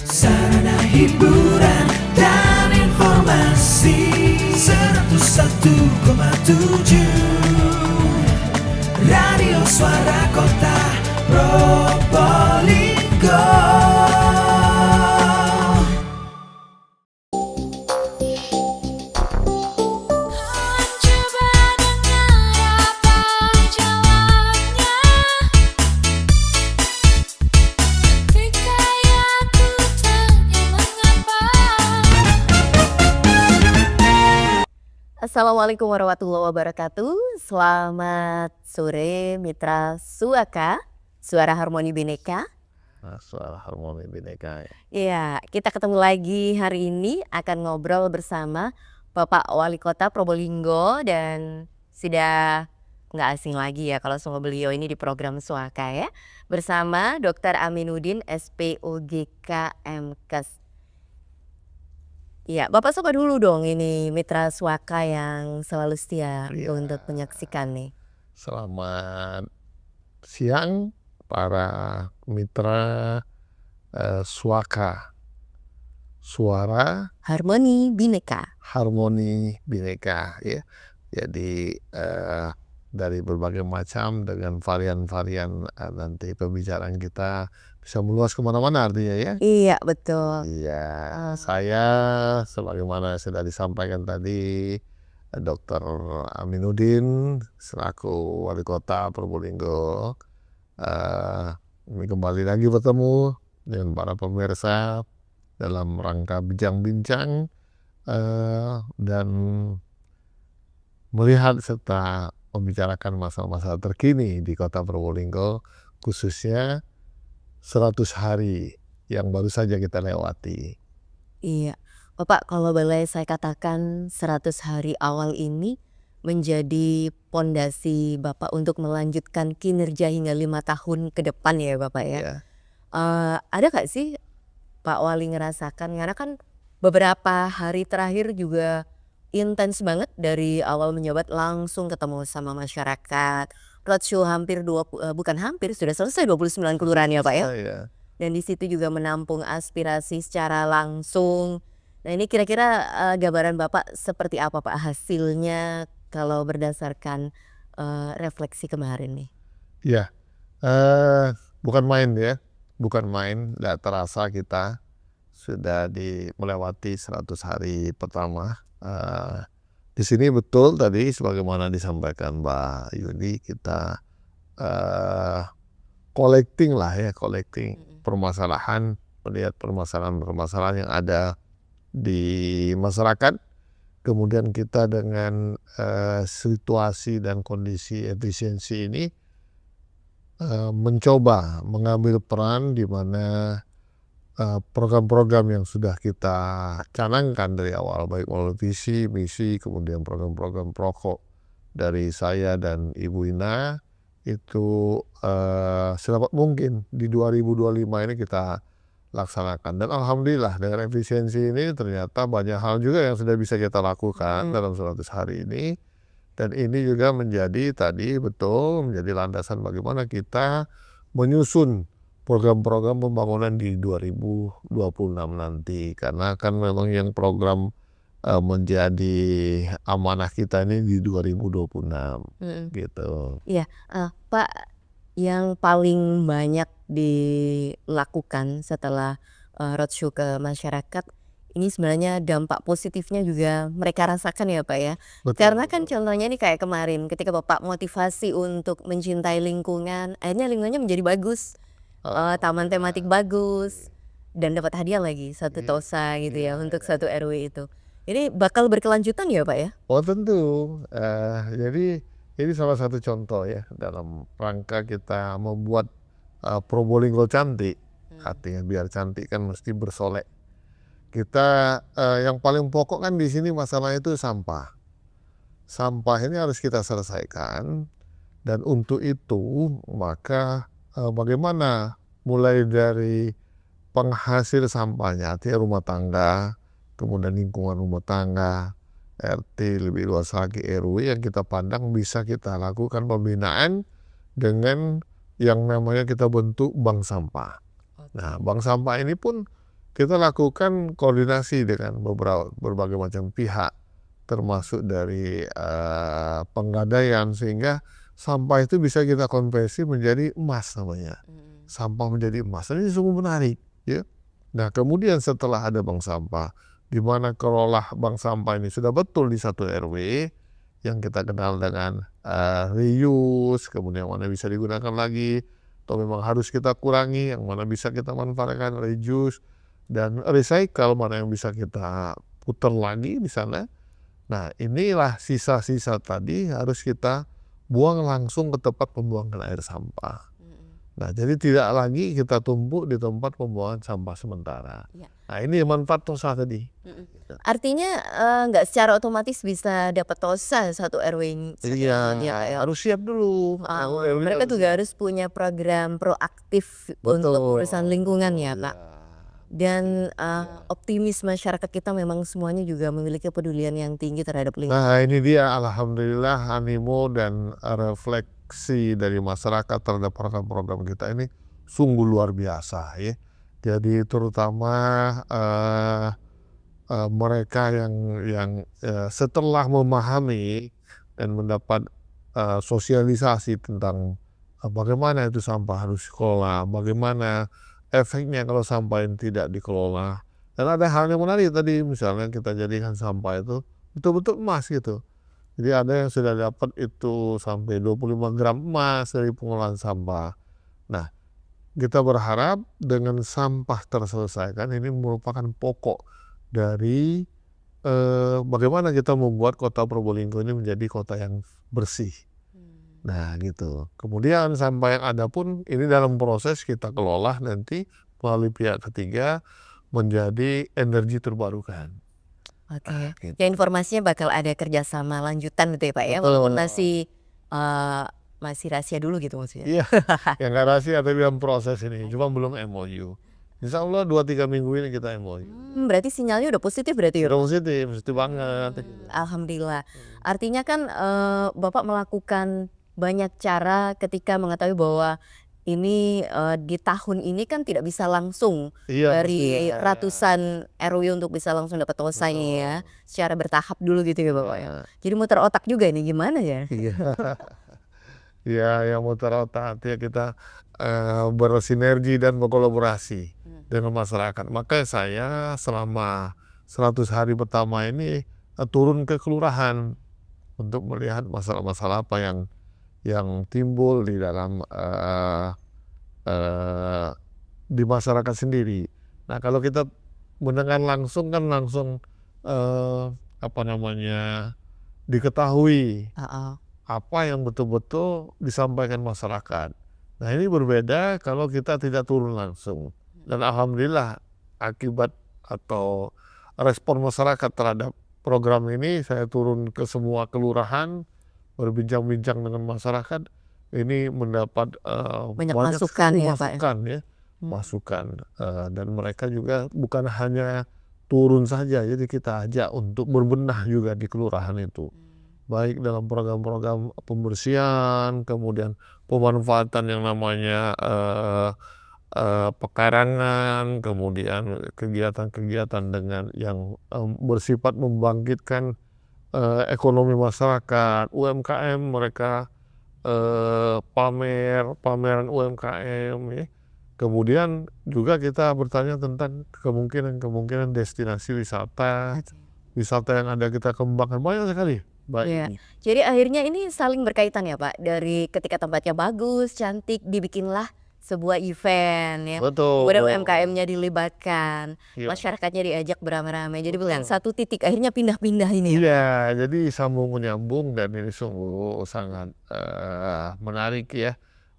sarana hiburan dan informasi 101,7 Radio Suara Kota Probolinggo. Assalamualaikum warahmatullahi wabarakatuh. Selamat sore Mitra Suaka, Suara Harmoni Bhinneka. Suara Harmoni Bhinneka ya. Iya, kita ketemu lagi hari ini akan ngobrol bersama Bapak Wali Kota Probolinggo dan sudah nggak asing lagi ya kalau sama beliau ini di program Suaka ya. Bersama Dr. Aminuddin SPOGK MKes. Iya, Bapak sapa dulu dong ini Mitra Suaka yang selalu setia untuk menyaksikan nih. Selamat siang para mitra Suaka, Suara Harmoni Bhinneka. Harmoni Bhinneka ya. Jadi dari berbagai macam dengan varian-varian nanti pembicaraan kita bisa meluas kemana-mana artinya ya. Iya betul. Iya, saya sebagaimana sudah disampaikan tadi Dr. Aminuddin selaku Wali Kota Probolinggo ini kembali lagi bertemu dengan para pemirsa dalam rangka bincang-bincang dan melihat serta membicarakan masalah-masalah terkini di Kota Probolinggo, khususnya 100 hari yang baru saja kita lewati. Iya, Bapak kalau boleh saya katakan 100 hari awal ini menjadi pondasi Bapak untuk melanjutkan kinerja hingga 5 tahun ke depan ya Bapak ya. Ya. Ada gak sih Pak Wali ngerasakan, karena kan beberapa hari terakhir juga intens banget dari awal menjabat langsung ketemu sama masyarakat. Roadshow hampir bukan hampir sudah selesai 29 kelurahan ya Pak ya. Saya Dan di situ juga menampung aspirasi secara langsung. Nah ini kira-kira gambaran Bapak seperti apa Pak hasilnya kalau berdasarkan refleksi kemarin nih? ya bukan main ya, bukan main, tidak terasa kita sudah melewati 100 hari pertama. Di sini betul tadi sebagaimana disampaikan Mbak Yuni, kita collecting permasalahan, melihat permasalahan-permasalahan yang ada di masyarakat. Kemudian kita dengan situasi dan kondisi efisiensi ini mencoba mengambil peran di mana program-program yang sudah kita canangkan dari awal, baik melalui visi, misi, kemudian program-program pokok dari saya dan Ibu Ina itu sedapat mungkin di 2025 ini kita laksanakan. Dan alhamdulillah dengan efisiensi ini ternyata banyak hal juga yang sudah bisa kita lakukan dalam 100 hari ini. Dan ini juga menjadi menjadi landasan bagaimana kita menyusun program-program pembangunan di 2026 nanti. Karena kan memang yang program menjadi amanah kita ini di 2026 gitu. Iya, Pak, yang paling banyak dilakukan setelah roadshow ke masyarakat ini sebenarnya dampak positifnya juga mereka rasakan ya Pak ya. Betul, Karena kan contohnya nih kayak kemarin ketika Bapak motivasi untuk mencintai lingkungan, akhirnya lingkungannya menjadi bagus. Taman tematik bagus dan dapat hadiah lagi satu tosa gitu ya untuk satu RW itu. Ini bakal berkelanjutan ya Pak ya? Oh tentu, jadi ini salah satu contoh ya dalam rangka kita membuat Probolinggo cantik. Artinya biar cantik kan mesti bersolek. Kita yang paling pokok kan di sini masalah itu sampah. Sampah ini harus kita selesaikan dan untuk itu maka bagaimana mulai dari penghasil sampahnya, artinya rumah tangga, kemudian lingkungan rumah tangga, RT, lebih luas lagi RW yang kita pandang bisa kita lakukan pembinaan dengan yang namanya kita bentuk bank sampah. Nah, bank sampah ini pun kita lakukan koordinasi dengan berbagai macam pihak, termasuk dari penggadaian, sehingga sampah itu bisa kita konversi menjadi emas namanya. Sampah menjadi emas. Ini sungguh menarik, ya. Nah, kemudian setelah ada bank sampah, di mana kelola bank sampah ini sudah betul di satu RW, yang kita kenal dengan reuse, kemudian yang mana bisa digunakan lagi, atau memang harus kita kurangi, yang mana bisa kita manfaatkan, reuse, dan recycle, mana yang bisa kita putar lagi di sana. Nah, inilah sisa-sisa tadi harus kita buang langsung ke tempat pembuangan air sampah. Nah, jadi tidak lagi kita tumpuk di tempat pembuangan sampah sementara. Ya. Nah, ini manfaat TOSA tadi. Artinya nggak secara otomatis bisa dapat TOSA satu RW Iya, ya. harus siap dulu. Mereka juga harus punya program proaktif untuk Betul. urusan lingkungan ya, Pak. Iya. Dan optimis masyarakat kita memang semuanya juga memiliki kepedulian yang tinggi terhadap lingkungan. Nah, ini dia, alhamdulillah animo dan refleksi dari masyarakat terhadap program-program kita ini sungguh luar biasa, ya. Jadi terutama mereka yang setelah memahami dan mendapat sosialisasi tentang bagaimana itu sampah harus dikelola, bagaimana efeknya kalau sampah ini tidak dikelola. Dan ada hal yang menarik tadi, misalnya kita jadikan sampah itu betul-betul emas gitu. Jadi ada yang sudah dapat itu sampai 25 gram emas dari pengolahan sampah. Nah, kita berharap dengan sampah terselesaikan ini merupakan pokok dari bagaimana kita membuat kota Probolinggo ini menjadi kota yang bersih. Nah, gitu. Kemudian sampah yang ada pun ini dalam proses kita kelola nanti melalui pihak ketiga menjadi energi terbarukan. Oke. Gitu. Ya, informasinya bakal ada kerjasama lanjutan gitu ya, Pak ya. Betul. Walaupun masih rahasia dulu gitu maksudnya. Iya, yang nggak rahasia tapi dalam proses ini, cuma belum MOU. Insya Allah 2-3 minggu ini kita MOU. Berarti sinyalnya udah positif berarti ya? Udah positif banget. Alhamdulillah. Artinya kan Bapak melakukan banyak cara ketika mengetahui bahwa ini di tahun ini kan tidak bisa langsung Iya, dari ratusan RW untuk bisa langsung dapat TOSA-nya ya. Secara bertahap dulu gitu ya Bapak ya. Jadi muter otak juga ini gimana ya? Iya. Ya, yang muter otak ya kita bersinergi dan berkolaborasi dengan masyarakat. Maka saya selama 100 hari pertama ini turun ke kelurahan untuk melihat masalah-masalah apa yang timbul di dalam di masyarakat sendiri. Nah, kalau kita mendengar langsung kan langsung diketahui apa yang betul-betul disampaikan masyarakat. Nah, ini berbeda kalau kita tidak turun langsung. Dan alhamdulillah akibat atau respon masyarakat terhadap program ini, saya turun ke semua kelurahan, berbincang-bincang dengan masyarakat, ini mendapat Banyak masukan ya, Pak. Masukan, dan mereka juga bukan hanya turun saja, jadi kita ajak untuk berbenah juga di kelurahan itu, baik dalam program-program pembersihan, kemudian pemanfaatan yang namanya pekarangan, kemudian kegiatan-kegiatan dengan yang bersifat membangkitkan ekonomi masyarakat, UMKM, mereka pameran UMKM, ya. Kemudian juga kita bertanya tentang kemungkinan destinasi wisata yang ada kita kembangkan banyak sekali. Baik. Iya. Jadi akhirnya ini saling berkaitan ya Pak. Dari ketika tempatnya bagus, cantik, dibikinlah sebuah event ya. Betul. Kemudian UMKM-nya dilibatkan, Iya. masyarakatnya diajak beramai-ramai. Jadi bukan satu titik, akhirnya pindah-pindah ini ya. Iya, jadi sambung menyambung dan ini sungguh sangat menarik ya.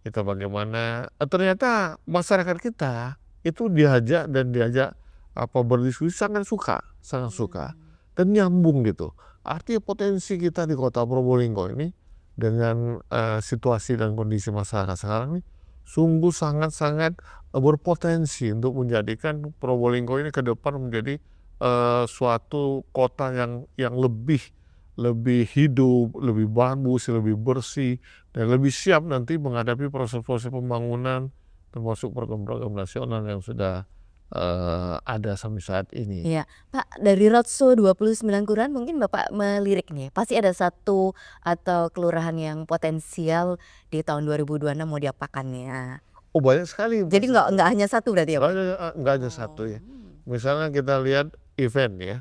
Itu bagaimana ternyata masyarakat kita itu diajak berdiskusi sangat suka dan nyambung gitu. Artinya potensi kita di kota Probolinggo ini dengan situasi dan kondisi masyarakat sekarang ini sungguh sangat-sangat berpotensi untuk menjadikan Probolinggo ini ke depan menjadi suatu kota yang lebih hidup, lebih bagus, lebih bersih, dan lebih siap nanti menghadapi proses-proses pembangunan termasuk program-program nasional yang sudah ada sampai saat ini. Iya, Pak, dari roadshow 29 kelurahan mungkin Bapak melirik nih, pasti ada satu atau kelurahan yang potensial di tahun 2026 mau diapakan ya? Oh, banyak sekali. Jadi nggak hanya satu berarti ya, Pak? Nggak hanya satu ya. Misalnya kita lihat event ya,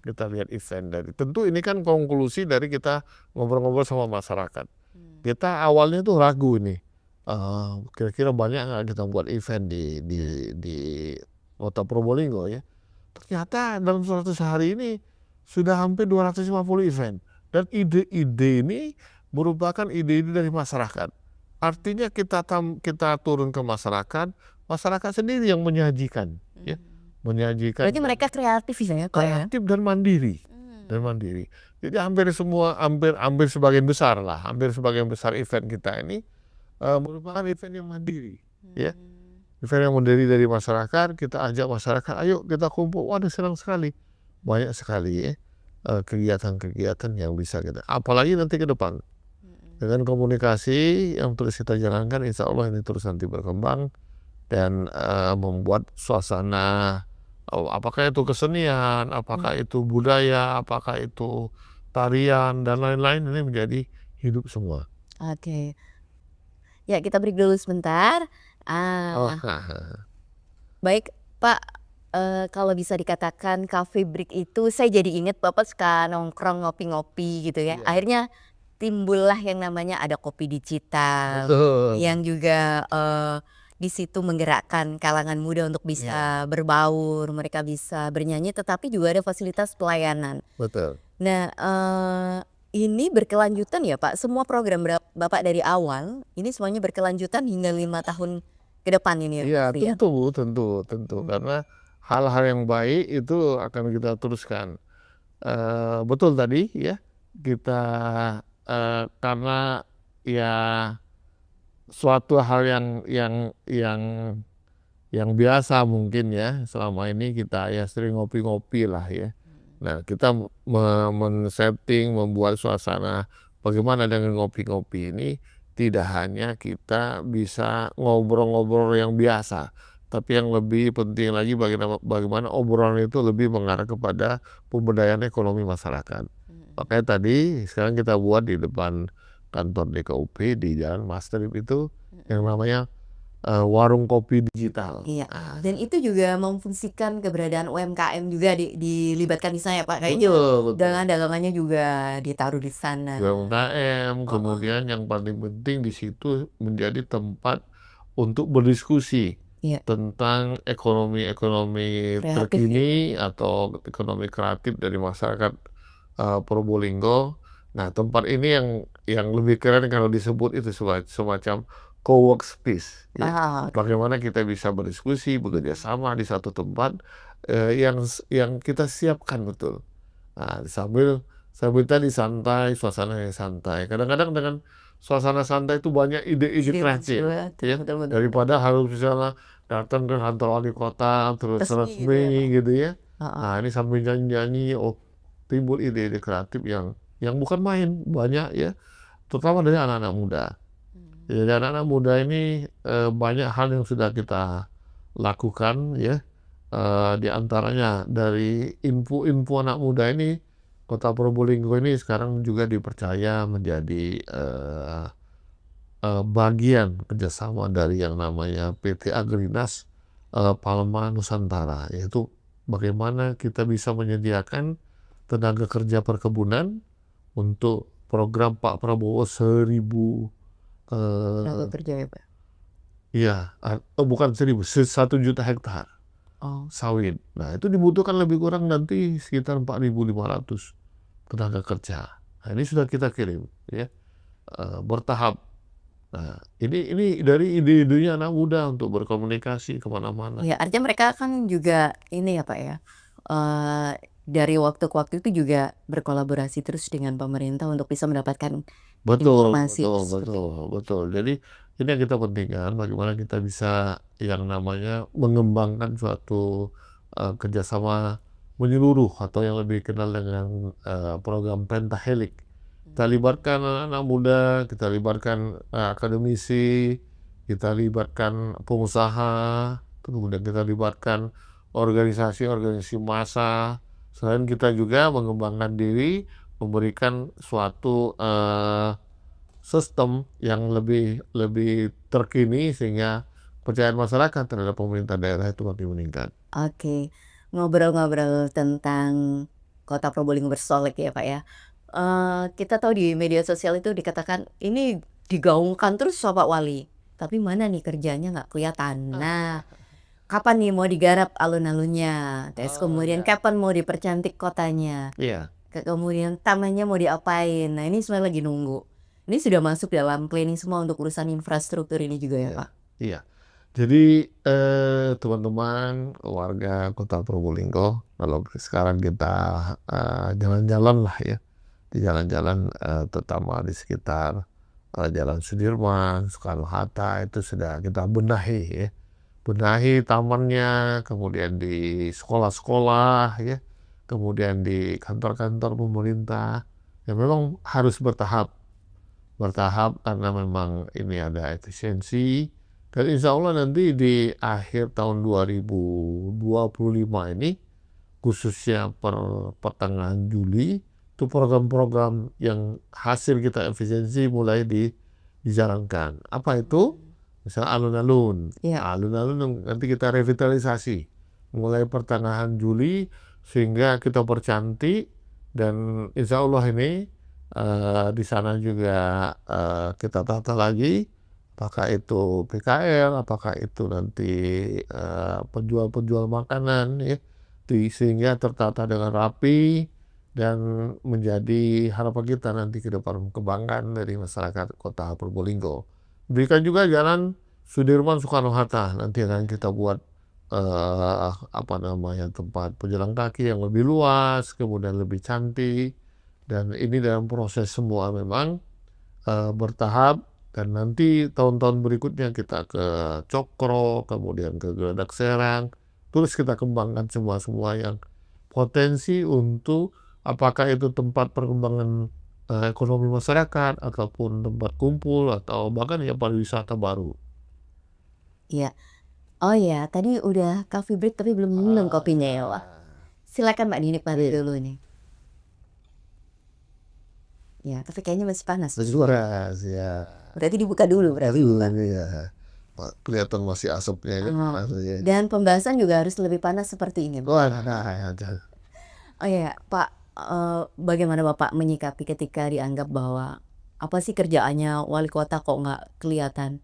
kita lihat event dari tentu ini kan konklusi dari kita ngobrol-ngobrol sama masyarakat. Kita awalnya tuh ragu nih, kira-kira banyak nggak kita buat event di kota Probolinggo ya. Ternyata dalam 100 hari ini sudah hampir 250 event. Dan ide-ide ini merupakan ide-ide dari masyarakat. Artinya kita turun ke masyarakat, masyarakat sendiri yang menyajikan, ya, menyajikan. Berarti mereka kreatif ya, Kak, ya? Kreatif dan mandiri. Dan mandiri. Jadi hampir sebagian besar lah, hampir sebagian besar event kita ini merupakan event yang mandiri, ya. Event yang mandiri dari masyarakat, kita ajak masyarakat, ayo kita kumpul. Waduh, senang sekali, banyak sekali ya kegiatan-kegiatan yang bisa kita. Apalagi nanti ke depan dengan komunikasi yang terus kita jalankan, insya Allah ini terus nanti berkembang dan membuat suasana. Apakah itu kesenian, apakah itu budaya, apakah itu tarian dan lain-lain ini menjadi hidup semua. Oke. Ya, kita break dulu sebentar. Baik, Pak, kalau bisa dikatakan cafe break itu saya jadi ingat Bapak suka nongkrong ngopi-ngopi gitu ya. Iya. Akhirnya timbullah yang namanya ada kopi digital Betul. yang juga di situ menggerakkan kalangan muda untuk bisa berbaur, mereka bisa bernyanyi, tetapi juga ada fasilitas pelayanan. Betul. Nah, ini berkelanjutan ya, Pak? Semua program Bapak dari awal ini semuanya berkelanjutan hingga 5 tahun ke depan ini ya, Iya, Pak ya? tentu karena hal-hal yang baik itu akan kita teruskan. Betul tadi ya, kita karena ya suatu hal yang biasa mungkin ya, selama ini kita ya sering ngopi-ngopi lah ya. Nah, kita men-setting, membuat suasana bagaimana dengan ngopi-ngopi ini, tidak hanya kita bisa ngobrol-ngobrol yang biasa, tapi yang lebih penting lagi bagaimana obrolan itu lebih mengarah kepada pemberdayaan ekonomi masyarakat. Makanya tadi sekarang kita buat di depan kantor DKUP di Jalan Mastrip itu yang namanya warung kopi digital. Iya, dan itu juga memfungsikan keberadaan UMKM juga dilibatkan di sana ya, Pak? Kayaknya Betul. dagangan-dagangannya juga ditaruh di sana. UMKM, kemudian yang paling penting di situ menjadi tempat untuk berdiskusi Iya. tentang ekonomi Kreatif terkini atau ekonomi kreatif dari masyarakat Probolinggo. Nah, tempat ini yang lebih keren kalau disebut itu semacam co-work space, ya. Bagaimana kita bisa berdiskusi, bekerja sama di satu tempat yang kita siapkan betul. Nah, sambil tadi santai, suasana yang santai. Kadang-kadang dengan suasana santai itu banyak ide-ide kreatif, ya. Daripada harus misalnya datang ke kantor wali kota terus resmi gitu ya. Nah, ini sambil nyanyi-nyanyi, timbul ide-ide kreatif yang bukan main, banyak ya, terutama dari anak-anak muda. Jadi anak-anak muda ini banyak hal yang sudah kita lakukan ya. Di antaranya dari info anak muda ini, Kota Probolinggo ini sekarang juga dipercaya menjadi bagian kerjasama dari yang namanya PT Agrinas Palma Nusantara, yaitu bagaimana kita bisa menyediakan tenaga kerja perkebunan untuk program Pak Prabowo 1000 tenaga kerja ya, Pak? iya, bukan 1 juta hektar sawit. Nah, itu dibutuhkan lebih kurang nanti sekitar 4.500 tenaga kerja. Nah, ini sudah kita kirim ya, bertahap. Nah, ini dari ide-idenya anak muda untuk berkomunikasi kemana-mana. Ya, artinya mereka kan juga ini ya, Pak ya, dari waktu ke waktu itu juga berkolaborasi terus dengan pemerintah untuk bisa mendapatkan informasi seperti Betul. Jadi ini yang kita pentingkan, bagaimana kita bisa yang namanya mengembangkan suatu kerjasama menyeluruh atau yang lebih kenal dengan program Pentahelix. Kita libatkan anak-anak muda, kita libatkan akademisi, kita libatkan pengusaha, kemudian kita libatkan organisasi-organisasi massa. Selain kita juga mengembangkan diri, memberikan suatu sistem yang lebih terkini sehingga kepercayaan masyarakat terhadap pemerintah daerah itu makin meningkat. Oke, ngobrol-ngobrol tentang Kota Probolinggo bersolek ya Pak ya. Kita tahu di media sosial itu dikatakan ini digaungkan terus sama Pak Wali, tapi mana nih kerjanya nggak kelihatan. Nah, kapan nih mau digarap alun-alunnya? Terus Oh kemudian ya, kapan mau dipercantik kotanya? iya, Kemudian tamannya mau diapain? Nah, ini semua lagi nunggu. Ini sudah masuk dalam planning semua untuk urusan infrastruktur ini juga ya iya, Pak? iya. Jadi teman-teman warga Kota Probolinggo, kalau sekarang kita jalan-jalan lah ya, di jalan-jalan terutama di sekitar Jalan Sudirman, Soekarno-Hatta itu sudah kita benahi ya. Benahi tamannya, kemudian di sekolah-sekolah ya, kemudian di kantor-kantor pemerintah. Ya memang harus bertahap karena memang ini ada efisiensi. Dan insya Allah nanti di akhir tahun 2025 ini, khususnya pertengahan Juli, itu program-program yang hasil kita efisiensi mulai dijalankan. Apa itu? Misalnya alun-alun. Iya. Alun-alun nanti kita revitalisasi mulai pertengahan Juli sehingga kita percantik, dan insya Allah ini di sana juga kita tata lagi, apakah itu PKL, apakah itu nanti penjual-penjual makanan ya, sehingga tertata dengan rapi dan menjadi harapan kita nanti ke depan, kebanggaan dari masyarakat Kota Probolinggo. Berikan juga jalan Sudirman Soekarno-Hatta, nanti akan kita buat tempat pejalan kaki yang lebih luas, kemudian lebih cantik. Dan ini dalam proses semua memang bertahap, dan nanti tahun-tahun berikutnya kita ke Cokro, kemudian ke Geledak Serang, terus kita kembangkan semua yang potensi untuk apakah itu tempat perkembangan ekonomi masyarakat, ataupun tempat kumpul, atau bahkan ya pariwisata baru. Iya. Oh ya, tadi udah coffee break tapi belum minum kopinya ya Pak. Silakan Pak dinikmati Iya. dulu nih. Ya, tapi kayaknya masih panas. Masih panas ya. Berarti dibuka dulu berarti. Ya. Kelihatan masih asapnya kan. Oh, Asapnya. dan pembahasan juga harus lebih panas seperti ini. Wah, Oh ya, Pak, bagaimana Bapak menyikapi ketika dianggap bahwa apa sih kerjaannya wali kota kok nggak kelihatan?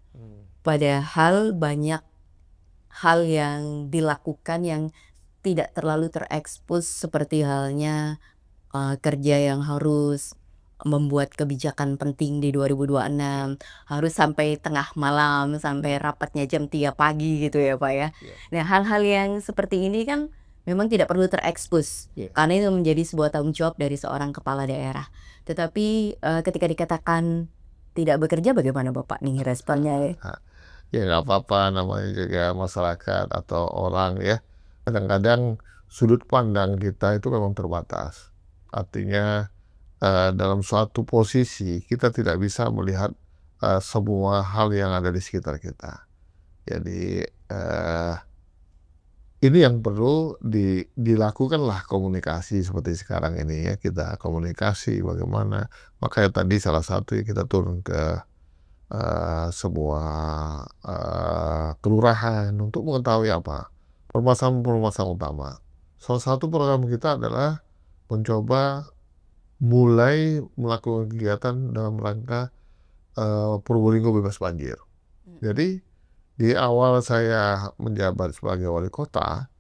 Padahal banyak hal yang dilakukan yang tidak terlalu terekspos, seperti halnya kerja yang harus membuat kebijakan penting di 2026, harus sampai tengah malam, sampai rapatnya jam 3 pagi gitu ya Pak ya. Iya. Nah, hal-hal yang seperti ini kan memang tidak perlu terekspos, Iya. karena itu menjadi sebuah tanggung jawab dari seorang kepala daerah. Tetapi ketika dikatakan tidak bekerja, bagaimana Bapak nih responnya? Ya nggak apa-apa, namanya juga masyarakat atau orang ya. Kadang-kadang sudut pandang kita itu memang terbatas. Artinya dalam suatu posisi kita tidak bisa melihat semua hal yang ada di sekitar kita. Jadi ini yang perlu dilakukanlah komunikasi seperti sekarang ini ya. Kita komunikasi bagaimana. Makanya tadi salah satu kita turun ke sebuah kelurahan untuk mengetahui apa permasalahan-permasalahan utama. Salah satu program kita adalah mencoba mulai melakukan kegiatan dalam rangka Probolinggo bebas banjir. Jadi di awal saya menjabat sebagai wali kota,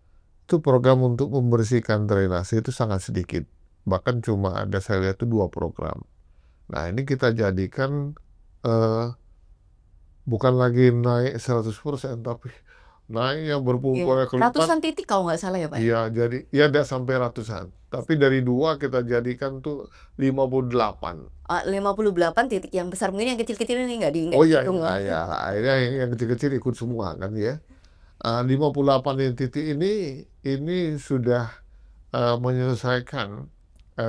itu program untuk membersihkan drainase itu sangat sedikit. Bahkan cuma ada, saya lihat itu 2 program. Nah ini kita jadikan bukan lagi naik 100%, tapi naiknya berpuluh-puluh kali lipat. Ratusan titik kalau nggak salah ya Pak? Iya, jadi ya tidak sampai ratusan. Tapi dari 2 kita jadikan tuh 58. 58 titik yang besar, mungkin yang kecil-kecil ini nggak Oh iya, dihitung. ya, akhirnya yang kecil-kecil ikut semua kan ya. 58 titik ini sudah menyelesaikan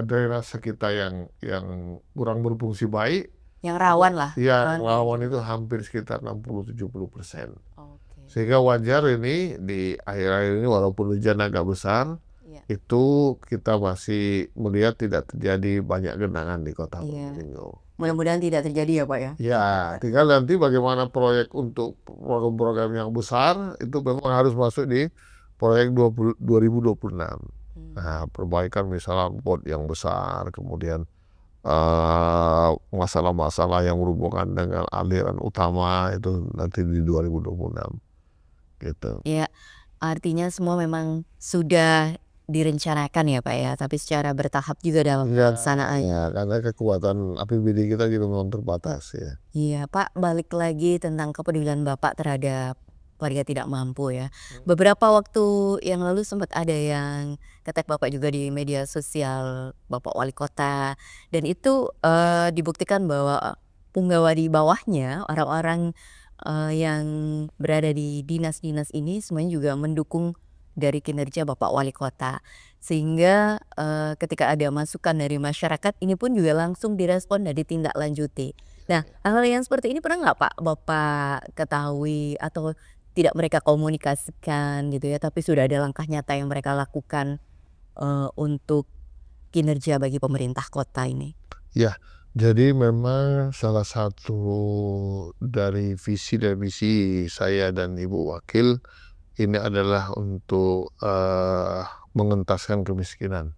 drainase kita yang kurang berfungsi baik. Yang rawan lah. Ya, lawan itu hampir sekitar 60-70%. Oke. Sehingga wajar ini di akhir-akhir ini walaupun hujan agak besar, Iya. itu kita masih melihat tidak terjadi banyak genangan di Kota Iya. Probolinggo. Mudah-mudahan tidak terjadi ya Pak ya. Ya, tinggal nanti bagaimana proyek untuk program-program yang besar itu memang harus masuk di proyek 2026. Nah, perbaikan misalnya bot yang besar, kemudian masalah-masalah yang berhubungan dengan aliran utama itu nanti di 2026 gitu. Ya, artinya semua memang sudah direncanakan ya Pak ya, tapi secara bertahap juga dalam pelaksanaan. Ya, karena kekuatan APBD kita juga memang terbatas ya. Iya Pak, balik lagi tentang kepedulian Bapak terhadap warga tidak mampu ya. Beberapa waktu yang lalu sempat ada yang nge-tag Bapak juga di media sosial Bapak Wali Kota, dan itu dibuktikan bahwa punggawa di bawahnya, orang-orang yang berada di dinas-dinas ini semuanya juga mendukung dari kinerja Bapak Wali Kota. Sehingga ketika ada masukan dari masyarakat ini pun juga langsung direspon dan ditindaklanjuti. Nah, hal-hal yang seperti ini pernah nggak Pak Bapak ketahui atau tidak mereka komunikasikan gitu ya, tapi sudah ada langkah nyata yang mereka lakukan untuk kinerja bagi pemerintah kota ini? Ya, jadi memang salah satu dari visi dan misi saya dan Ibu Wakil ini adalah untuk mengentaskan kemiskinan.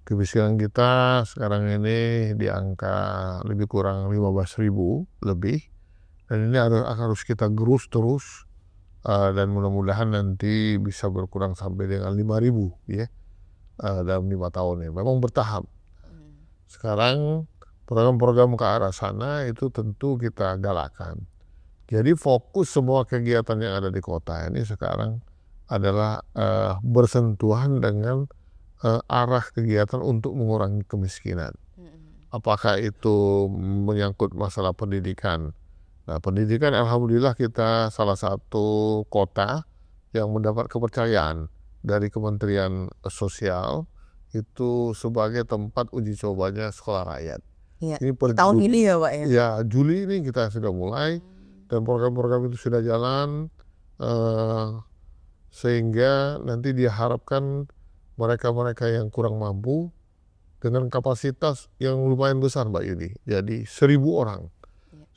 Kemiskinan kita sekarang ini di angka lebih kurang 15.000 lebih, dan ini harus kita gerus terus, dan mudah-mudahan nanti bisa berkurang sampai dengan 5.000 ya dalam 5 tahun ya. Memang bertahap. Sekarang program-program ke arah sana itu tentu kita galakan. Jadi fokus semua kegiatan yang ada di kota ini sekarang adalah bersentuhan dengan arah kegiatan untuk mengurangi kemiskinan. Apakah itu menyangkut masalah pendidikan? Nah, pendidikan alhamdulillah kita salah satu kota yang mendapat kepercayaan dari Kementerian Sosial itu sebagai tempat uji cobanya sekolah rakyat. Iya, Ini per tahun ini ya Pak ya? Ya, Juli ini kita sudah mulai dan program-program itu sudah jalan, sehingga nanti diharapkan mereka-mereka yang kurang mampu dengan kapasitas yang lumayan besar Mbak Yuni. Jadi 1.000 orang.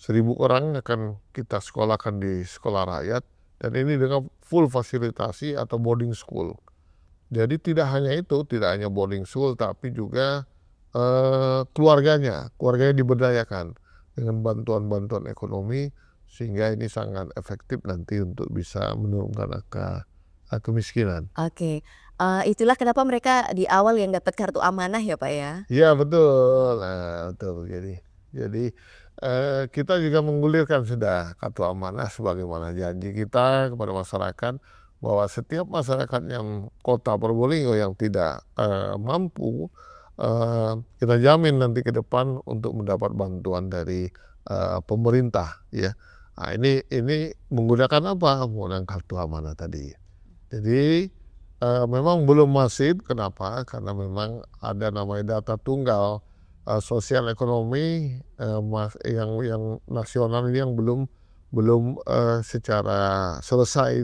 1.000 orang akan kita sekolahkan di sekolah rakyat, dan ini dengan full fasilitasi atau boarding school. Jadi tidak hanya itu, tidak hanya boarding school, tapi juga keluarganya diberdayakan dengan bantuan-bantuan ekonomi, sehingga ini sangat efektif nanti untuk bisa menurunkan angka kemiskinan. Oke, itulah kenapa mereka di awal yang dapat kartu amanah ya Pak ya? Iya betul, nah betul. Jadi kita juga menggulirkan sudah kartu amanah sebagaimana janji kita kepada masyarakat, bahwa setiap masyarakat yang Kota Probolinggo yang tidak mampu, kita jamin nanti ke depan untuk mendapat bantuan dari pemerintah ya. Nah, ini menggunakan apa? Menggunakan kartu amanah tadi. Jadi memang belum masif. Kenapa? Karena memang ada namanya data tunggal sosial ekonomi yang nasional ini yang belum secara selesai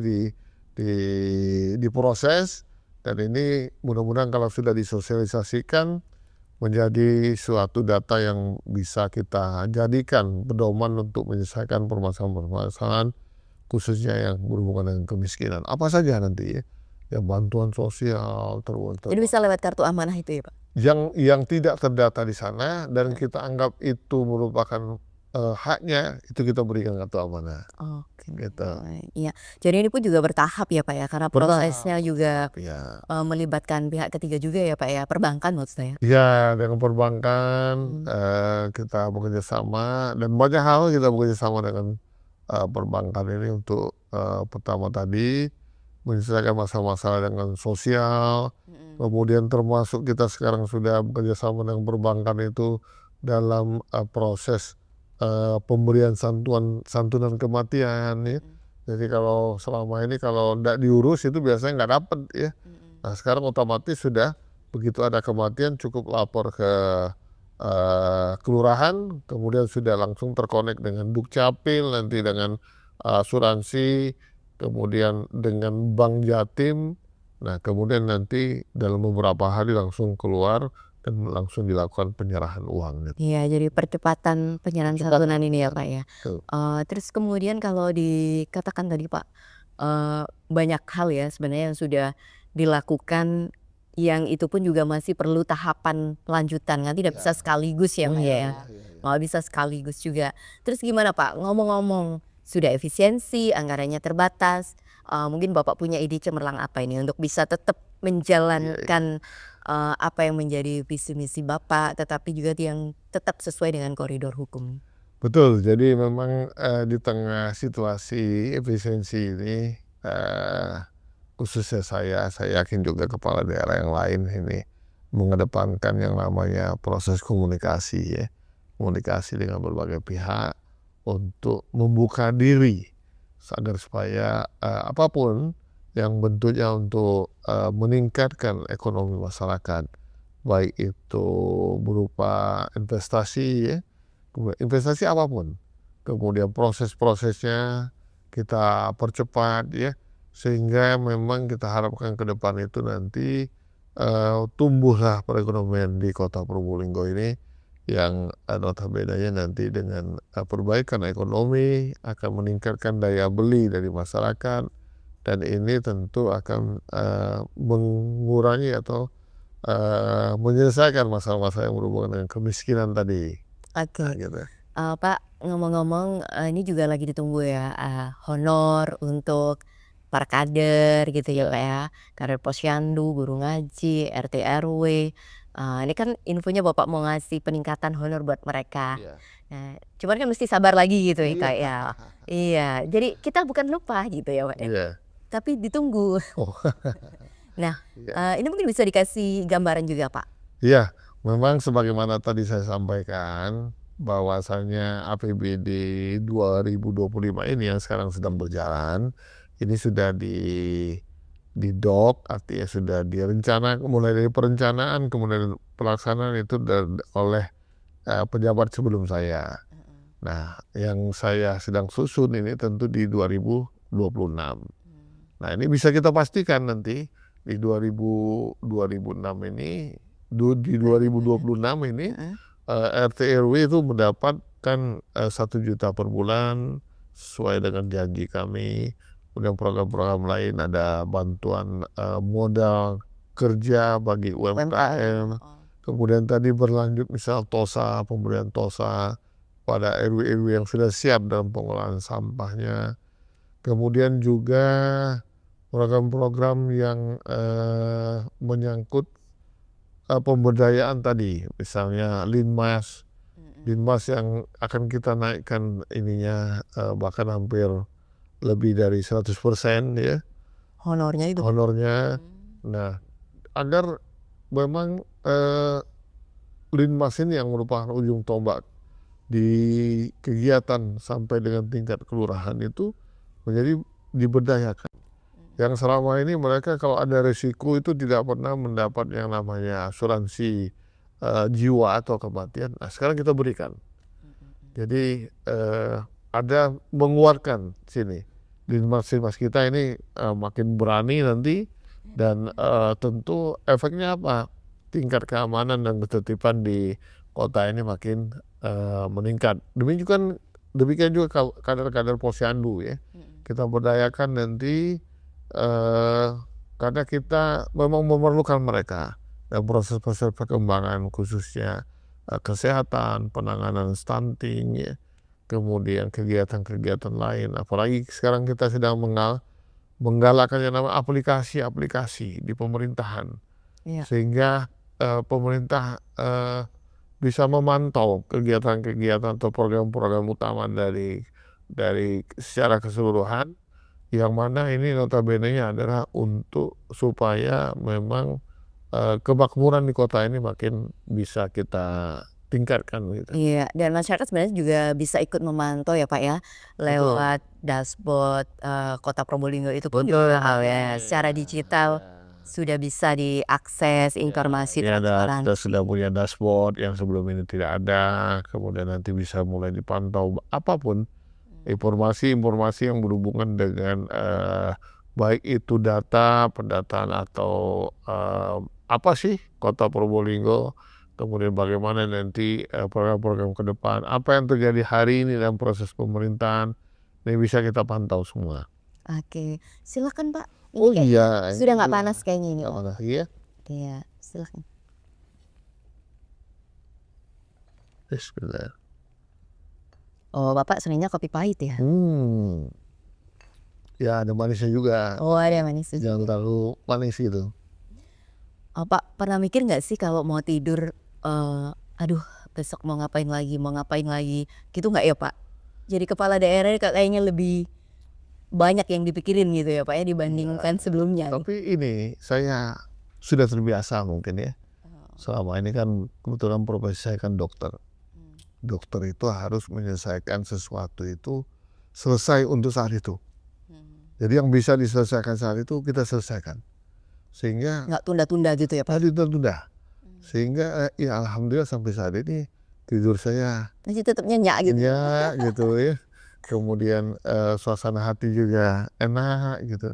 diproses, dan ini mudah-mudahan kalau sudah disosialisasikan menjadi suatu data yang bisa kita jadikan pedoman untuk menyelesaikan permasalahan-permasalahan khususnya yang berhubungan dengan kemiskinan. Apa saja nanti ya, yang bantuan sosial Jadi bisa lewat kartu amanah itu ya Pak? yang tidak terdata di sana dan kita anggap itu merupakan haknya, itu kita berikan kartu amanah. Oke. Gitu. Iya, jadi ini pun juga bertahap ya Pak ya, karena prosesnya juga Ya. melibatkan pihak ketiga juga ya Pak ya, perbankan maksud saya? Ya, dengan perbankan kita bekerja sama, dan banyak hal kita bekerja sama dengan perbankan ini untuk pertama tadi menyelesaikan masalah-masalah dengan sosial, kemudian termasuk kita sekarang sudah bekerja sama dengan perbankan itu dalam proses pemberian santunan kematian ya. Jadi kalau selama ini kalau tidak diurus itu biasanya nggak dapat ya. Nah sekarang otomatis sudah begitu ada kematian cukup lapor ke kelurahan, kemudian sudah langsung terkonek dengan Dukcapil, nanti dengan asuransi, kemudian dengan Bank Jatim, nah kemudian nanti dalam beberapa hari langsung keluar dan langsung dilakukan penyerahan uang gitu. Iya, jadi percepatan penyerahan santunan ini ya, Pak, ya. Betul. Terus kemudian kalau dikatakan tadi, Pak, banyak hal ya sebenarnya yang sudah dilakukan, yang itu pun juga masih perlu tahapan lanjutan, kan tidak bisa sekaligus ya, Pak, ya. Nggak bisa sekaligus juga. Terus gimana, Pak, ngomong-ngomong sudah efisiensi, anggarannya terbatas, mungkin Bapak punya ide cemerlang apa ini untuk bisa tetap menjalankan apa yang menjadi visi misi Bapak, tetapi juga yang tetap sesuai dengan koridor hukum? Betul, jadi memang, di tengah situasi efisiensi ini, khususnya saya yakin juga kepala daerah yang lain ini mengedepankan yang namanya proses komunikasi ya, komunikasi dengan berbagai pihak untuk membuka diri agar supaya, apapun yang bentuknya untuk, meningkatkan ekonomi masyarakat, baik itu berupa investasi ya, investasi apapun, kemudian proses-prosesnya kita percepat ya, sehingga memang kita harapkan ke depan itu nanti, tumbuhlah perekonomian di Kota Probolinggo ini yang, notabene-nya nanti dengan, perbaikan ekonomi akan meningkatkan daya beli dari masyarakat, dan ini tentu akan, mengurangi atau, menyelesaikan masalah-masalah yang berhubungan dengan kemiskinan tadi. Oke. Gitu. Pak, ngomong-ngomong, ini juga lagi ditunggu ya, honor untuk para kader gitu ya, Pak, ya. Kader posyandu, guru ngaji, RT RW, ini kan infonya Bapak mau ngasih peningkatan honor buat mereka. Iya. Nah, cuman kan mesti sabar lagi gitu ya, Iya. Kak, ya. Iya, jadi kita bukan lupa gitu ya, Pak, ya, Iya. tapi ditunggu. Oh. Nah, Iya. ini mungkin bisa dikasih gambaran juga, Pak? Iya, memang sebagaimana tadi saya sampaikan bahwasanya APBD 2025 ini yang sekarang sedang berjalan, ini sudah di-doc, artinya sudah mulai dari perencanaan kemudian pelaksanaan itu oleh, pejabat sebelum saya. Nah, yang saya sedang susun ini tentu di 2026. Nah, ini bisa kita pastikan nanti di 2026 ini, di 2026 ini, RT RW itu mendapatkan, 1 juta per bulan sesuai dengan janji kami. Kemudian program-program lain ada bantuan, modal kerja bagi UMKM. Kemudian tadi berlanjut misal TOSA, pemberian TOSA pada RW-RW yang sudah siap dalam pengolahan sampahnya. Kemudian juga program-program yang, menyangkut, pemberdayaan tadi, misalnya Linmas yang akan kita naikkan ininya, bahkan hampir lebih dari 100% ya Honornya itu? honornya. Nah, agar memang, Linmas ini yang merupakan ujung tombak di kegiatan sampai dengan tingkat kelurahan itu menjadi diberdayakan. Yang selama ini mereka kalau ada risiko itu tidak pernah mendapat yang namanya asuransi, jiwa atau kematian. Nah, sekarang kita berikan. Jadi, ada menguatkan sini. Linmas kita ini, makin berani nanti dan, tentu efeknya apa? Tingkat keamanan dan ketertiban di kota ini makin, meningkat. Demikian juga kader-kader posyandu ya. Kita berdayakan nanti, karena kita memang memerlukan mereka dalam proses-proses perkembangan khususnya, kesehatan, penanganan stunting ya, kemudian kegiatan-kegiatan lain. Apalagi sekarang kita sedang menggalakkan yang namanya aplikasi-aplikasi di pemerintahan. Iya. Sehingga, pemerintah, bisa memantau kegiatan-kegiatan atau program-program utama dari secara keseluruhan, yang mana ini notabene-nya adalah untuk supaya memang, kemakmuran di kota ini makin bisa kita tingkatkan gitu. Iya, dan masyarakat sebenarnya juga bisa ikut memantau ya, Pak, ya, lewat dashboard, Kota Probolinggo itu pun juga ya, secara digital sudah bisa diakses informasi Ini kita transparansi. sudah punya dashboard yang sebelum ini tidak ada, kemudian nanti bisa mulai dipantau apapun informasi-informasi yang berhubungan dengan baik itu data, pendataan atau apa sih Kota Probolinggo, kemudian bagaimana nanti program-program ke depan, apa yang terjadi hari ini dalam proses pemerintahan, ini bisa kita pantau semua. Oke, silakan Pak. Ini Oh kayak iya, sudah nggak panas kayaknya ini. nggak Oh, panas ya. iya, silakan. Bismillah. Oh, Bapak seringnya kopi pahit ya? Ya ada manisnya juga, Oh, ada yang manis juga. jangan terlalu manis gitu. Oh, Pak, pernah mikir nggak sih kalau mau tidur, aduh besok mau ngapain lagi, gitu nggak ya Pak? Jadi kepala daerah kayaknya lebih banyak yang dipikirin gitu ya Pak ya dibandingkan sebelumnya nih. Tapi ini saya sudah terbiasa mungkin ya. Selama ini kan kebetulan profesi saya kan dokter. Dokter itu harus menyelesaikan sesuatu itu selesai untuk saat itu. Jadi yang bisa diselesaikan saat itu kita selesaikan. Sehingga Nggak tunda-tunda gitu ya Pak? tadi tertunda. Sehingga ya alhamdulillah sampai saat ini tidur saya Masih tetap nyenyak gitu. nyenyak gitu ya. Kemudian suasana hati juga enak gitu.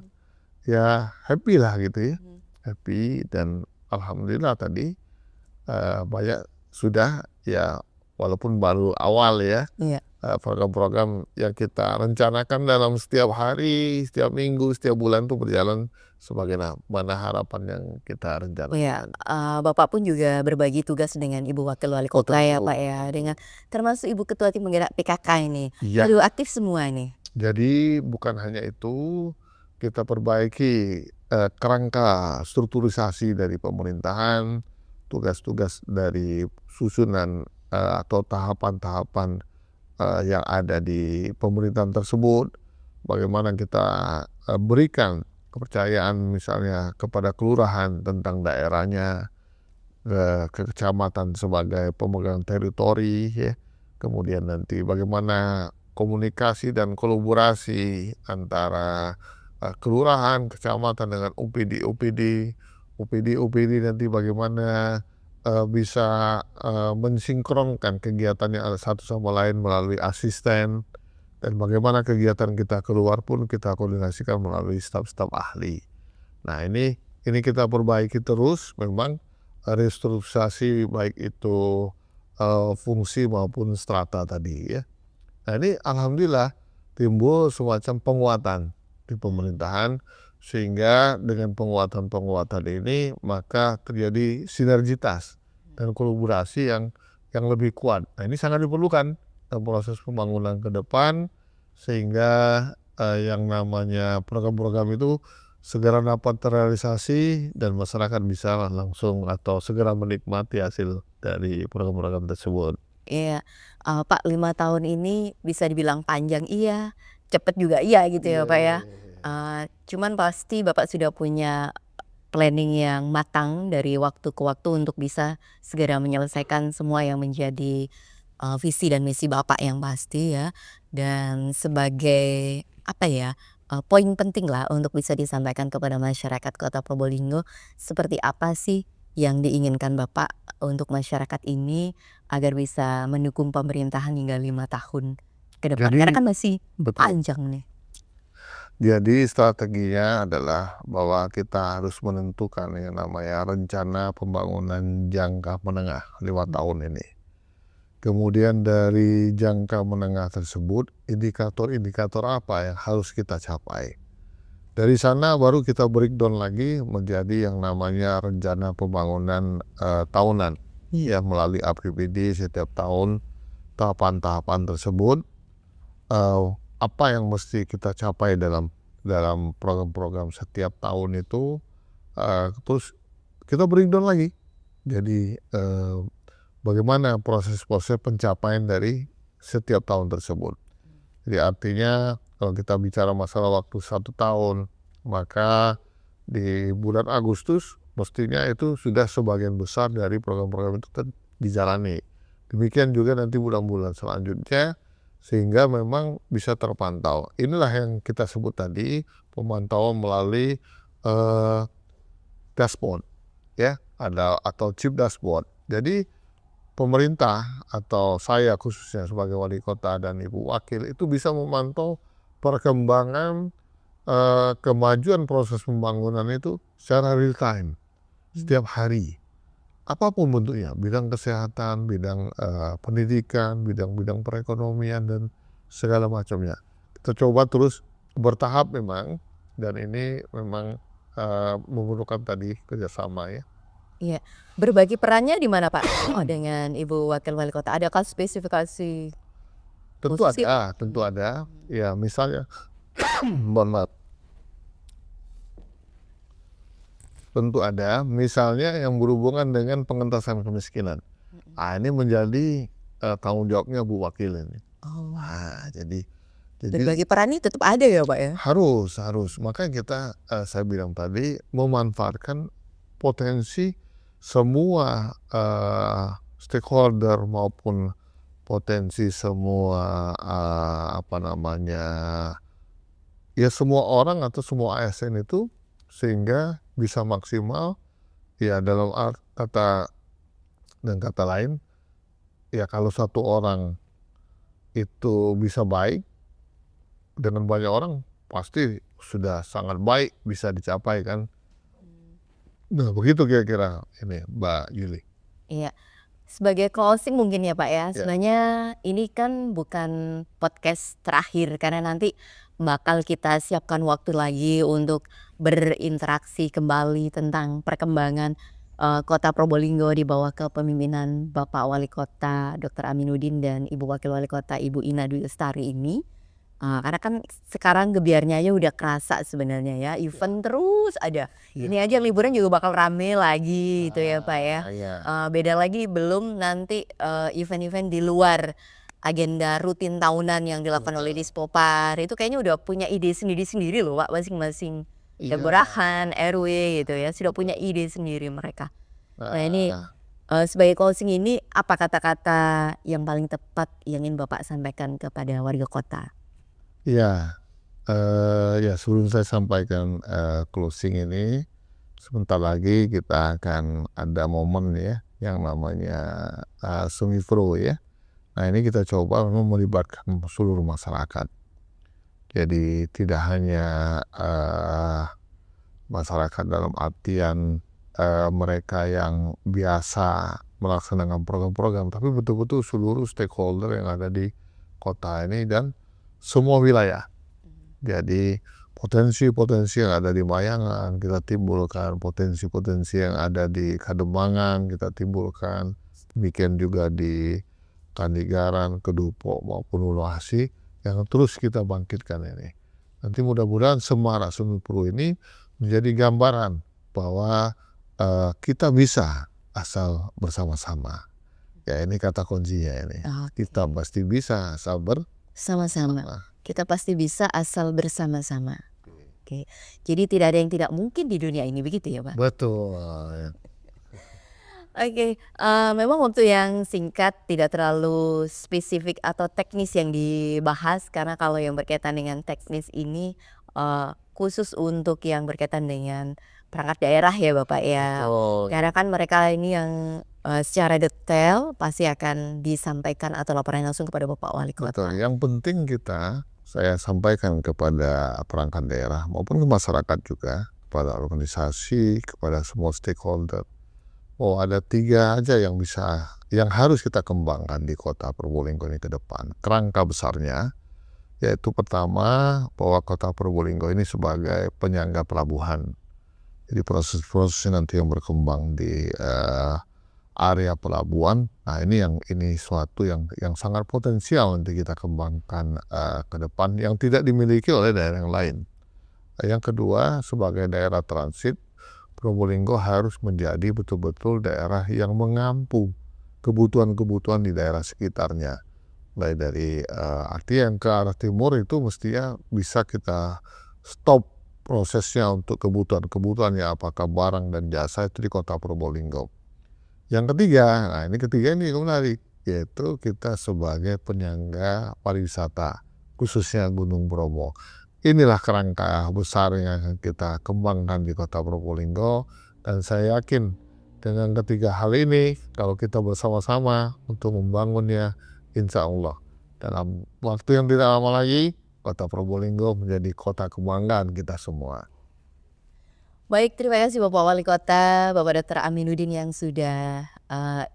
Ya happy lah gitu ya. Happy dan alhamdulillah tadi banyak sudah ya walaupun baru awal ya. Iya. Program-program yang kita rencanakan dalam setiap hari, setiap minggu, setiap bulan itu berjalan sebagaimana harapan yang kita Oh rencanakan. ya, Bapak pun juga berbagi tugas dengan Ibu Wakil Wali Kota ya Betul. Pak ya, dengan termasuk Ibu Ketua Tim Penggerak PKK ini. Iya. Aduh aktif semua nih. Jadi bukan hanya itu, kita perbaiki kerangka strukturisasi dari pemerintahan, tugas-tugas dari susunan atau tahapan-tahapan yang ada di pemerintahan tersebut, bagaimana kita berikan kepercayaan misalnya kepada kelurahan tentang daerahnya, ke kecamatan sebagai pemegang teritori ya. Kemudian nanti bagaimana komunikasi dan kolaborasi antara kelurahan, kecamatan dengan OPD nanti bagaimana bisa mensinkronkan kegiatannya satu sama lain melalui asisten, dan bagaimana kegiatan kita keluar pun kita koordinasikan melalui staf-staf ahli. Nah ini kita perbaiki terus memang restrukturisasi baik itu fungsi maupun strata tadi ya. Nah ini alhamdulillah timbul semacam penguatan di pemerintahan, sehingga dengan penguatan ini maka terjadi sinergitas dan kolaborasi yang lebih kuat. Nah ini sangat diperlukan dalam proses pembangunan ke depan, sehingga yang namanya program-program itu segera dapat terrealisasi dan masyarakat bisa langsung atau segera menikmati hasil dari program-program tersebut. Iya, Pak 5 tahun ini bisa dibilang panjang iya, cepet juga iya gitu ya Pak ya. Cuman pasti Bapak sudah punya planning yang matang dari waktu ke waktu untuk bisa segera menyelesaikan semua yang menjadi visi dan misi Bapak yang pasti ya. Dan sebagai apa ya, poin penting lah untuk bisa disampaikan kepada masyarakat Kota Probolinggo, seperti apa sih yang diinginkan Bapak untuk masyarakat ini agar bisa mendukung pemerintahan hingga 5 tahun ke depan? Karena kan masih Betul. panjang nih. Jadi strateginya adalah bahwa kita harus menentukan yang namanya rencana pembangunan jangka menengah 5 tahun ini. Kemudian dari jangka menengah tersebut, indikator-indikator apa yang harus kita capai. Dari sana baru kita breakdown lagi menjadi yang namanya rencana pembangunan tahunan. Ya melalui APBD setiap tahun, tahapan-tahapan tersebut, apa yang mesti kita capai dalam program-program setiap tahun itu, terus kita breakdown lagi. Jadi bagaimana proses-proses pencapaian dari setiap tahun tersebut. Jadi artinya kalau kita bicara masalah waktu 1 tahun, maka di bulan Agustus mestinya itu sudah sebagian besar dari program-program itu dijalani. Demikian juga nanti bulan-bulan selanjutnya, sehingga memang bisa terpantau. Inilah yang kita sebut tadi pemantauan melalui dashboard ya, ada atau chip dashboard. Jadi pemerintah atau saya khususnya sebagai wali kota dan ibu wakil itu bisa memantau perkembangan kemajuan proses pembangunan itu secara real time setiap hari. Apapun bentuknya, bidang kesehatan, bidang pendidikan, bidang-bidang perekonomian dan segala macamnya. Kita coba terus bertahap memang, dan ini memang memerlukan tadi kerjasama ya. Iya, berbagi perannya di mana Pak? Dengan Ibu Wakil Wali Kota, adakah spesifikasi Tentu khusus? ada. Ya misalnya, mohon maaf. Tentu ada, misalnya yang berhubungan dengan pengentasan kemiskinan. Ini menjadi tanggung jawabnya Bu Wakil ini. Oh, Jadi berbagi peran ini tetap ada ya Pak ya? harus. Makanya kita, saya bilang tadi, memanfaatkan potensi semua stakeholder maupun potensi semua ya semua orang atau semua ASN itu, sehingga bisa maksimal ya dalam kata lain ya, kalau satu orang itu bisa baik dengan banyak orang pasti sudah sangat baik bisa dicapai kan. Nah begitu kira-kira ini Mbak Yuli. Iya. Sebagai closing mungkin ya Pak ya, sebenarnya ini kan bukan podcast terakhir karena nanti bakal kita siapkan waktu lagi untuk berinteraksi kembali tentang perkembangan Kota Probolinggo di bawah kepemimpinan Bapak Wali Kota Dr. Aminuddin dan Ibu Wakil Wali Kota Ibu Ina Dwi Lestari ini. Karena kan sekarang gebiarnya aja udah kerasa sebenarnya ya, event terus ada. Ini aja liburan juga bakal rame lagi gitu ya Pak ya. Beda lagi belum nanti event-event di luar agenda rutin tahunan yang dilakukan oleh Dispopar. Itu kayaknya udah punya ide sendiri-sendiri loh Pak, masing-masing kelurahan, RW gitu ya, sudah punya ide sendiri mereka. Nah ini sebagai closing ini apa kata-kata yang paling tepat yang ingin Bapak sampaikan kepada warga kota? Ya, sebelum saya sampaikan closing ini, sebentar lagi kita akan ada momen ya yang namanya Sumifro ya. Nah ini kita coba memang melibatkan seluruh masyarakat. Jadi tidak hanya masyarakat dalam artian mereka yang biasa melaksanakan program-program, tapi betul-betul seluruh stakeholder yang ada di kota ini dan semua wilayah. Jadi potensi-potensi yang ada di Mayangan kita timbulkan, potensi-potensi yang ada di Kademangan kita timbulkan, demikian juga di Kandigaran, Kedupo maupun Uluwasi yang terus kita bangkitkan ini. Nanti mudah-mudahan Semarak Sumipro ini menjadi gambaran bahwa kita bisa asal bersama-sama. Ya ini kata kuncinya ini. Kita pasti bisa asal Sama-sama. Kita pasti bisa asal bersama-sama. Oke. Jadi tidak ada yang tidak mungkin di dunia ini, begitu ya Pak? Betul. Oke, memang waktu yang singkat, tidak terlalu spesifik atau teknis yang dibahas karena kalau yang berkaitan dengan teknis ini khusus untuk yang berkaitan dengan perangkat daerah ya Bapak ya. Karena kan mereka ini yang secara detail pasti akan disampaikan atau laporan langsung kepada Bapak Wali Kota. Betul. Yang penting saya sampaikan kepada perangkat daerah maupun ke masyarakat juga, kepada organisasi, kepada semua stakeholder. Ada 3 aja yang harus kita kembangkan di Kota Probolinggo ini ke depan. Kerangka besarnya yaitu pertama bahwa Kota Probolinggo ini sebagai penyangga pelabuhan. Jadi proses-proses nanti yang berkembang di area pelabuhan, nah ini suatu yang sangat potensial untuk kita kembangkan ke depan yang tidak dimiliki oleh daerah yang lain. Yang kedua, sebagai daerah transit, Probolinggo harus menjadi betul-betul daerah yang mengampu kebutuhan-kebutuhan di daerah sekitarnya. Mulai dari arti yang ke arah timur itu mestinya bisa kita stop prosesnya untuk kebutuhan-kebutuhan ya, apakah barang dan jasa itu di Kota Probolinggo. Yang ketiga, ini menarik, yaitu kita sebagai penyangga pariwisata, khususnya Gunung Bromo. Inilah kerangka besar yang akan kita kembangkan di Kota Probolinggo, dan saya yakin Dengan ketiga hal ini, kalau kita bersama-sama untuk membangunnya, insya Allah dalam waktu yang tidak lama lagi, kota Probolinggo menjadi kota kebanggaan kita semua. Baik, terima kasih Bapak Wali Kota, Bapak Dr. Aminuddin yang sudah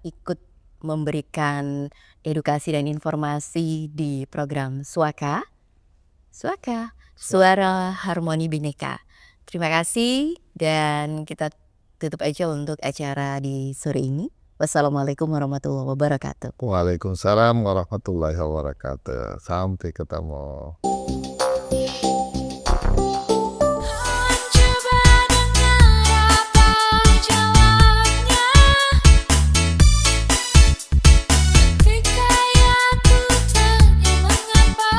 ikut memberikan edukasi dan informasi di program Suaka, Suara Harmoni Bhinneka. Terima kasih dan kita tutup aja untuk acara di sore ini. Wassalamualaikum warahmatullahi wabarakatuh. Waalaikumsalam warahmatullahi wabarakatuh. Sampai ketemu. Coba dengar apa jawabnya ketika aku tanya mengapa.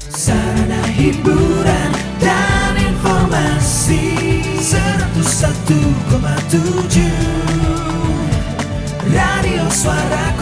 Sarana hiburan dan informasi 101,7 Radio Suara